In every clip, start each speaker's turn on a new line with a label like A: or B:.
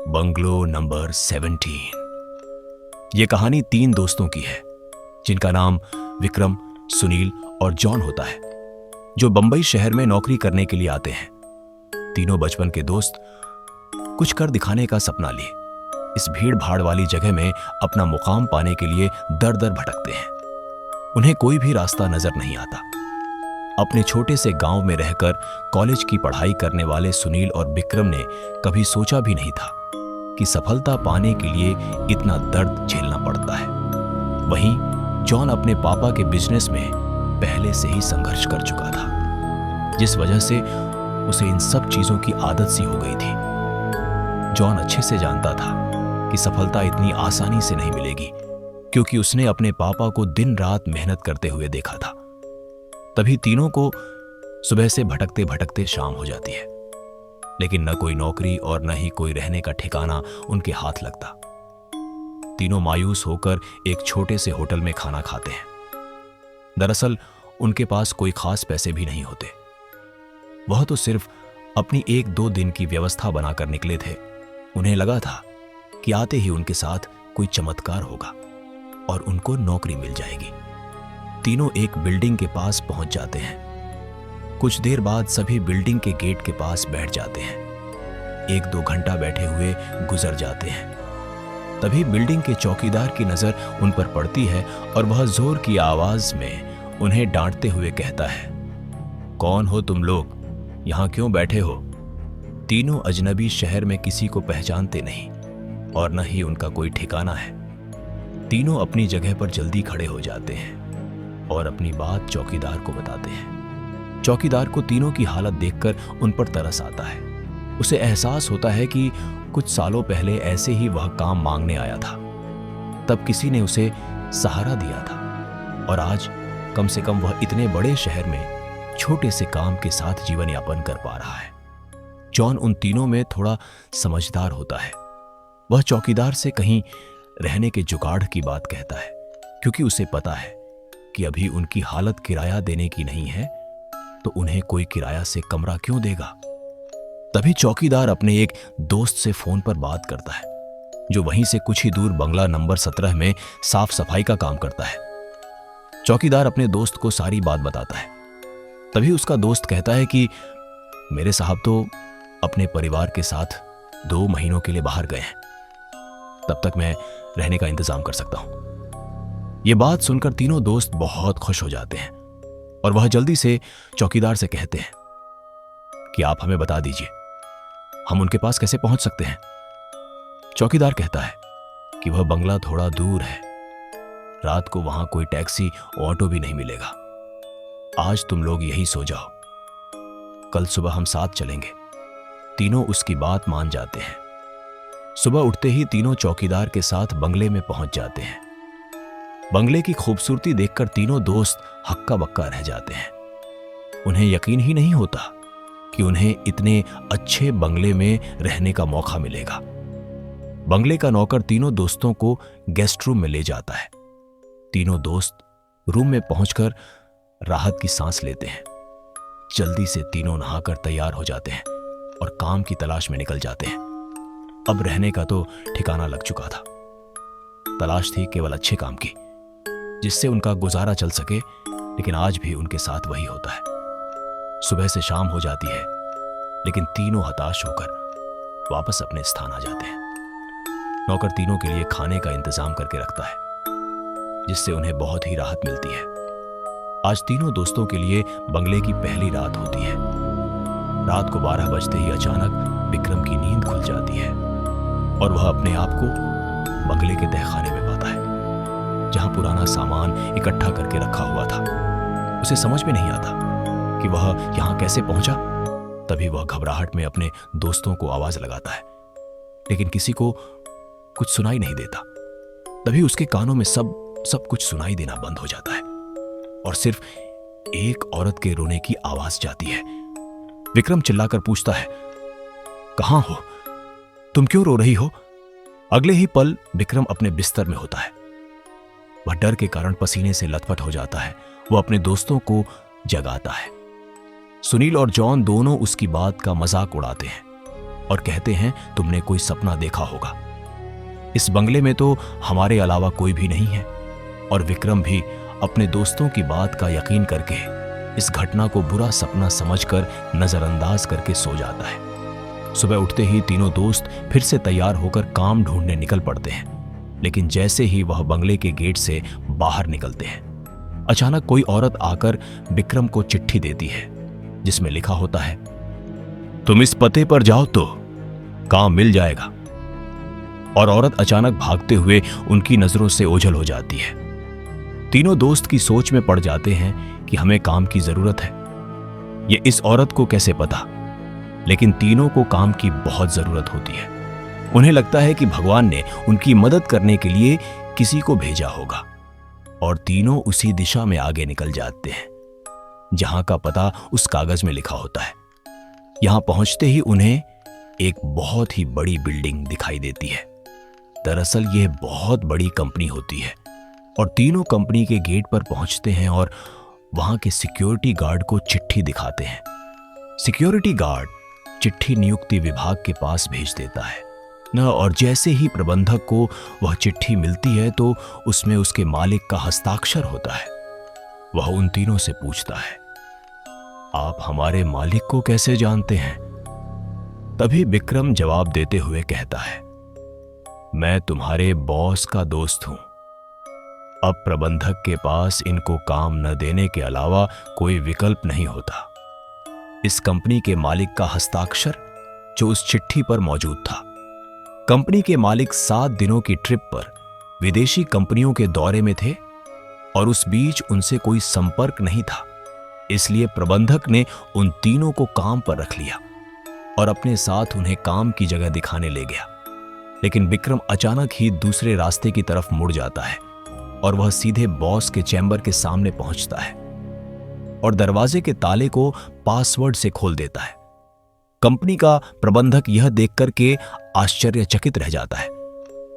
A: Bungalow number 17। ये कहानी 3 दोस्तों की है जिनका नाम विक्रम, सुनील और जॉन होता है, जो बंबई शहर में नौकरी करने के लिए आते हैं। तीनों बचपन के दोस्त कुछ कर दिखाने का सपना लिए इस भीड़ भाड़ वाली जगह में अपना मुकाम पाने के लिए दर दर भटकते हैं। उन्हें कोई भी रास्ता नजर नहीं आता। अपने छोटे से गांव में रहकर कॉलेज की पढ़ाई करने वाले सुनील और विक्रम ने कभी सोचा भी नहीं था कि सफलता पाने के लिए इतना दर्द झेलना पड़ता है। वहीं जॉन अपने पापा के बिजनेस में पहले से ही संघर्ष कर चुका था, जिस वजह से उसे इन सब चीजों की आदत सी हो गई थी। जॉन अच्छे से जानता था कि सफलता इतनी आसानी से नहीं मिलेगी, क्योंकि उसने अपने पापा को दिन रात मेहनत करते हुए देखा था। तभी तीनों को सुबह से भटकते भटकते शाम हो जाती है, लेकिन न कोई नौकरी और न ही कोई रहने का ठिकाना उनके हाथ लगता। तीनों मायूस होकर एक छोटे से होटल में खाना खाते हैं। दरअसल उनके पास कोई खास पैसे भी नहीं होते। वह तो सिर्फ अपनी 1-2 दिन की व्यवस्था बनाकर निकले थे। उन्हें लगा था कि आते ही उनके साथ कोई चमत्कार होगा और उनको नौकरी मिल जाएगी। तीनों एक बिल्डिंग के पास पहुंच जाते हैं। कुछ देर बाद सभी बिल्डिंग के गेट के पास बैठ जाते हैं। 1-2 घंटा बैठे हुए गुजर जाते हैं। तभी बिल्डिंग के चौकीदार की नजर उन पर पड़ती है और वह जोर की आवाज में उन्हें डांटते हुए कहता है, कौन हो तुम लोग? यहां क्यों बैठे हो? तीनों अजनबी शहर में किसी को पहचानते नहीं और न ही उनका कोई ठिकाना है। तीनों अपनी जगह पर जल्दी खड़े हो जाते हैं और अपनी बात चौकीदार को बताते हैं। चौकीदार को तीनों की हालत देखकर उन पर तरस आता है। उसे एहसास होता है कि कुछ सालों पहले ऐसे ही वह काम मांगने आया था। तब किसी ने उसे सहारा दिया था और आज कम से कम वह इतने बड़े शहर में छोटे से काम के साथ जीवन यापन कर पा रहा है। जॉन उन तीनों में थोड़ा समझदार होता है। वह चौकीदार से कहीं रहने के जुगाड़ की बात कहता है, क्योंकि उसे पता है कि अभी उनकी हालत किराया देने की नहीं है, तो उन्हें कोई किराया से कमरा क्यों देगा। तभी चौकीदार अपने एक दोस्त से फोन पर बात करता है, जो वहीं से कुछ ही दूर बंगला नंबर 17 में साफ सफाई का काम करता है। चौकीदार अपने दोस्त को सारी बात बताता है। तभी उसका दोस्त कहता है कि मेरे साहब तो अपने परिवार के साथ 2 महीनों के लिए बाहर गए हैं, तब तक मैं रहने का इंतजाम कर सकता हूं। यह बात सुनकर तीनों दोस्त बहुत खुश हो जाते हैं और वह जल्दी से चौकीदार से कहते हैं कि आप हमें बता दीजिए, हम उनके पास कैसे पहुंच सकते हैं। चौकीदार कहता है कि वह बंगला थोड़ा दूर है, रात को वहां कोई टैक्सी ऑटो भी नहीं मिलेगा। आज तुम लोग यहीं सो जाओ, कल सुबह हम साथ चलेंगे। तीनों उसकी बात मान जाते हैं। सुबह उठते ही तीनों चौकीदार के साथ बंगले में पहुंच जाते हैं। बंगले की खूबसूरती देखकर तीनों दोस्त हक्का बक्का रह जाते हैं। उन्हें यकीन ही नहीं होता कि उन्हें इतने अच्छे बंगले में रहने का मौका मिलेगा। बंगले का नौकर तीनों दोस्तों को गेस्ट रूम में ले जाता है। तीनों दोस्त रूम में पहुंचकर राहत की सांस लेते हैं। जल्दी से तीनों नहाकर तैयार हो जाते हैं और काम की तलाश में निकल जाते हैं। अब रहने का तो ठिकाना लग चुका था। तलाश थी केवल अच्छे काम की, जिससे उनका गुजारा चल सके, लेकिन आज भी उनके साथ वही होता है। सुबह से शाम हो जाती है, लेकिन तीनों हताश होकर वापस अपने स्थान आ जाते हैं। नौकर तीनों के लिए खाने का इंतजाम करके रखता है, जिससे उन्हें बहुत ही राहत मिलती है। आज तीनों दोस्तों के लिए बंगले की पहली रात होती है। रात को 12 बजते ही अचानक विक्रम की नींद खुल जाती है और वह अपने आप को बंगले के तहखाने में पाता है, जहां पुराना सामान इकट्ठा करके रखा हुआ था। उसे समझ में नहीं आता कि वह यहां कैसे पहुंचा। तभी वह घबराहट में अपने दोस्तों को आवाज लगाता है, लेकिन किसी को कुछ सुनाई नहीं देता। तभी उसके कानों में सब कुछ सुनाई देना बंद हो जाता है और सिर्फ एक औरत के रोने की आवाज जाती है। विक्रम चिल्लाकर पूछता है, कहां हो तुम? क्यों रो रही हो? अगले ही पल विक्रम अपने बिस्तर में होता है। वह डर के कारण पसीने से लथपथ हो जाता है। वह अपने दोस्तों को जगाता है। सुनील और जॉन दोनों उसकी बात का मजाक उड़ाते हैं और कहते हैं तुमने कोई सपना देखा होगा। इस बंगले में तो हमारे अलावा कोई भी नहीं है। और विक्रम भी अपने दोस्तों की बात का यकीन करके इस घटना को बुरा सपना समझकर नजरअंदाज करके सो जाता है। सुबह उठते ही तीनों दोस्त फिर से तैयार होकर काम ढूंढने निकल पड़ते हैं। लेकिन जैसे ही वह बंगले के गेट से बाहर निकलते हैं, अचानक कोई औरत आकर विक्रम को चिट्ठी देती है जिसमें लिखा होता है, तुम इस पते पर जाओ तो काम मिल जाएगा। और औरत अचानक भागते हुए उनकी नजरों से ओझल हो जाती है। तीनों दोस्त की सोच में पड़ जाते हैं कि हमें काम की जरूरत है। ये इस औरत को कैसे पता, लेकिन तीनों को काम की बहुत जरूरत होती है। उन्हें लगता है कि भगवान ने उनकी मदद करने के लिए किसी को भेजा होगा और तीनों उसी दिशा में आगे निकल जाते हैं जहां का पता उस कागज में लिखा होता है। यहां पहुंचते ही उन्हें एक बहुत ही बड़ी बिल्डिंग दिखाई देती है। दरअसल यह बहुत बड़ी कंपनी होती है और तीनों कंपनी के गेट पर पहुंचते हैं और वहां के सिक्योरिटी गार्ड को चिट्ठी दिखाते हैं। सिक्योरिटी गार्ड चिट्ठी नियुक्ति विभाग के पास भेज देता है न, और जैसे ही प्रबंधक को वह चिट्ठी मिलती है तो उसमें उसके मालिक का हस्ताक्षर होता है। वह उन तीनों से पूछता है, आप हमारे मालिक को कैसे जानते हैं? तभी विक्रम जवाब देते हुए कहता है, मैं तुम्हारे बॉस का दोस्त हूं। अब प्रबंधक के पास इनको काम न देने के अलावा कोई विकल्प नहीं होता। इस कंपनी के मालिक का हस्ताक्षर जो उस चिट्ठी पर मौजूद था। कंपनी के मालिक 7 दिनों की ट्रिप पर विदेशी कंपनियों के दौरे में थे और उस बीच उनसे कोई संपर्क नहीं था। इसलिए प्रबंधक ने उन तीनों को काम पर रख लिया और अपने साथ उन्हें काम की जगह दिखाने ले गया। लेकिन विक्रम अचानक ही दूसरे रास्ते की तरफ मुड़ जाता है और वह सीधे बॉस के चैम्बर के सामने पहुंचता है और दरवाजे के ताले को पासवर्ड से खोल देता है। कंपनी का प्रबंधक यह देखकर के आश्चर्यचकित रह जाता है।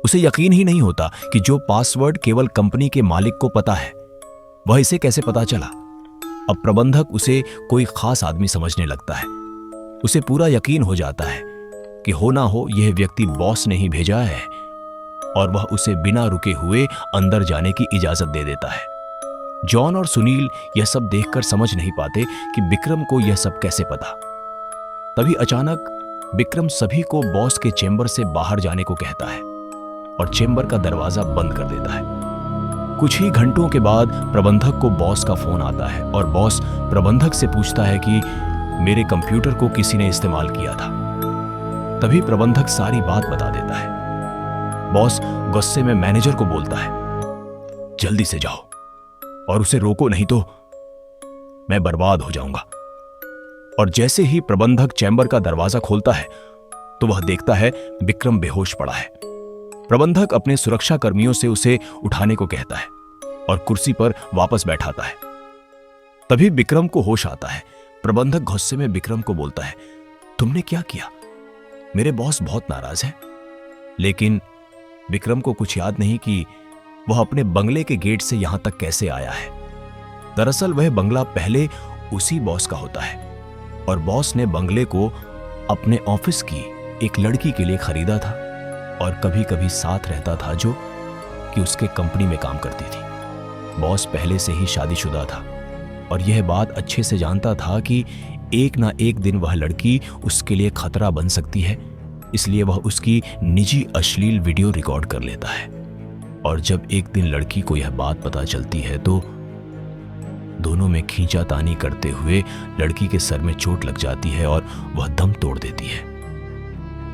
A: उसे यकीन ही नहीं होता कि जो पासवर्ड केवल कंपनी के मालिक को पता है, वह इसे कैसे पता चला। अब प्रबंधक उसे कोई खास आदमी समझने लगता है। उसे पूरा यकीन हो जाता है कि हो ना हो यह व्यक्ति बॉस ने ही भेजा है और वह उसे बिना रुके हुए अंदर जाने की इजाजत दे देता है। जॉन और सुनील यह सब देखकर समझ नहीं पाते कि विक्रम को यह सब कैसे पता। तभी अचानक विक्रम सभी को बॉस के चेंबर से बाहर जाने को कहता है और चेंबर का दरवाजा बंद कर देता है। कुछ ही घंटों के बाद प्रबंधक को बॉस का फोन आता है और बॉस प्रबंधक से पूछता है कि मेरे कंप्यूटर को किसी ने इस्तेमाल किया था। तभी प्रबंधक सारी बात बता देता है। बॉस गुस्से में मैनेजर को बोलता है, जल्दी से जाओ और उसे रोको, नहीं तो मैं बर्बाद हो जाऊंगा। और जैसे ही प्रबंधक चैम्बर का दरवाजा खोलता है तो वह देखता है विक्रम बेहोश पड़ा है। प्रबंधक अपने सुरक्षा कर्मियों से उसे उठाने को कहता है और कुर्सी पर वापस बैठाता है। तभी विक्रम को होश आता है। प्रबंधक गुस्से में विक्रम को बोलता है, तुमने क्या किया? मेरे बॉस बहुत नाराज हैं। लेकिन विक्रम को कुछ याद नहीं कि वह अपने बंगले के गेट से यहां तक कैसे आया है। दरअसल वह बंगला पहले उसी बॉस का होता है और बॉस ने बंगले को अपने ऑफिस की एक लड़की के लिए खरीदा था और कभी कभी साथ रहता था, जो कि उसके कंपनी में काम करती थी। बॉस पहले से ही शादीशुदा था और यह बात अच्छे से जानता था कि एक ना एक दिन वह लड़की उसके लिए खतरा बन सकती है। इसलिए वह उसकी निजी अश्लील वीडियो रिकॉर्ड कर लेता है और जब एक दिन लड़की को यह बात पता चलती है तो दोनों में खींचातानी करते हुए लड़की के सर में चोट लग जाती है और वह दम तोड़ देती है।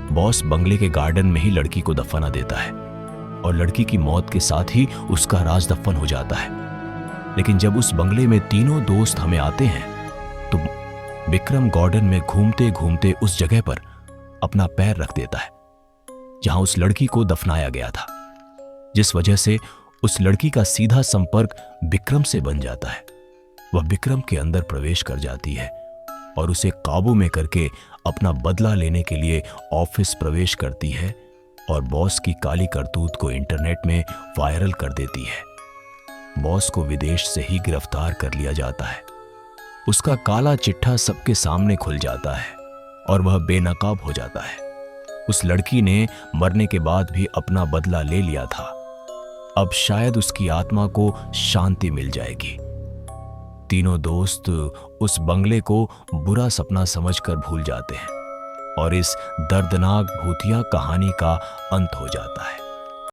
A: बॉस बंगले के गार्डन में ही लड़की को दफना देता है और लड़की की मौत के साथ ही उसका राज दफन हो जाता है। लेकिन जब उस बंगले में तीनों दोस्त हमें आते हैं तो विक्रम गार्डन में घूमते घूमते उस जगह पर अपना पैर रख देता है जहां उस लड़की को दफनाया गया था, जिस वजह से उस लड़की का सीधा संपर्क विक्रम से बन जाता है। वह विक्रम के अंदर प्रवेश कर जाती है और उसे काबू में करके अपना बदला लेने के लिए ऑफिस प्रवेश करती है और बॉस की काली करतूत को इंटरनेट में वायरल कर देती है। बॉस को विदेश से ही गिरफ्तार कर लिया जाता है उसका काला चिट्ठा सबके सामने खुल जाता है और वह बेनकाब हो जाता है। उस लड़की ने मरने के बाद भी अपना बदला ले लिया था। अब शायद उसकी आत्मा को शांति मिल जाएगी। तीनों दोस्त उस बंगले को बुरा सपना समझकर भूल जाते हैं और इस दर्दनाक भूतिया कहानी का अंत हो जाता है।